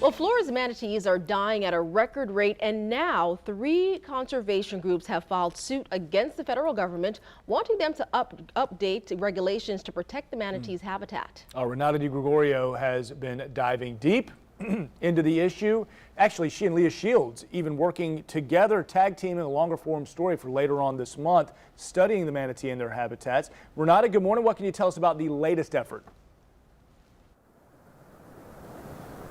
Well, Florida's manatees are dying at a record rate, and now 3 conservation groups have filed suit against the federal government, wanting them to update regulations to protect the manatees' habitat. Renata Gregorio has been diving deep into the issue. Actually, she and Leah Shields even working together, tag teaming a longer form story for later on this month, studying the manatee and their habitats. Renata, good morning. What can you tell us about the latest effort?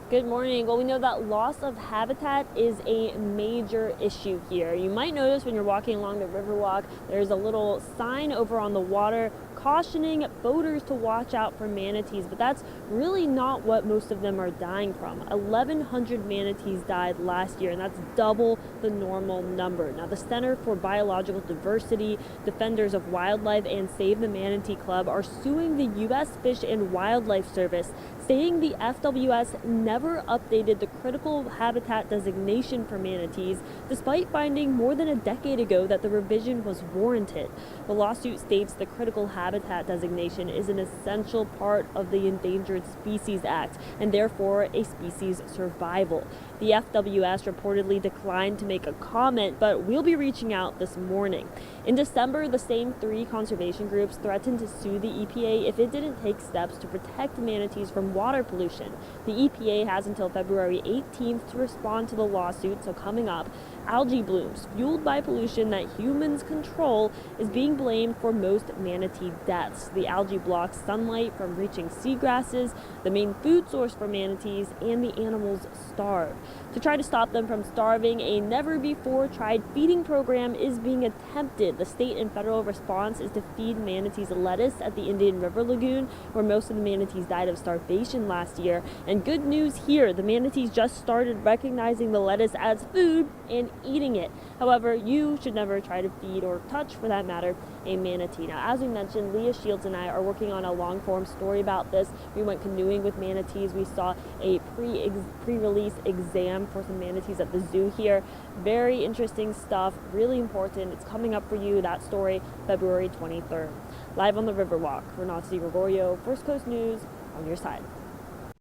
Good morning. Well, we know that loss of habitat is a major issue here. You might notice when you're walking along the Riverwalk, there's a little sign over on the water cautioning boaters to watch out for manatees, but that's really not what most of them are dying from. 1,100 manatees died last year, and that's double the normal number. Now, the Center for Biological Diversity, Defenders of Wildlife, and Save the Manatee Club are suing the U.S. Fish and Wildlife Service, saying the FWS never updated the critical habitat designation for manatees, despite finding more than a decade ago that the revision was warranted. The lawsuit states the critical habitat designation is an essential part of the Endangered Species Act and therefore a species survival. The FWS reportedly declined to make a comment, but we'll be reaching out this morning. In December, the same 3 conservation groups threatened to sue the EPA if it didn't take steps to protect manatees from water pollution. The EPA has until February 18th to respond to the lawsuit, so coming up, algae blooms fueled by pollution that humans control is being blamed for most manatee deaths. The algae blocks sunlight from reaching seagrasses, the main food source for manatees, and the animals starve. To try to stop them from starving, a never-before-tried feeding program is being attempted. The state and federal response is to feed manatees lettuce at the Indian River Lagoon, where most of the manatees died of starvation last year. And good news here, the manatees just started recognizing the lettuce as food and eating it. However, you should never try to feed or touch, for that matter, a manatee. Now, as we mentioned, Leah Shields and I are working on a long-form story about this. We went canoeing with manatees. We saw a pre-release exam for some manatees at the zoo here. Very interesting stuff, really important. It's coming up for you, that story, February 23rd. Live on the Riverwalk, Renata Gregorio, First Coast News, on your side.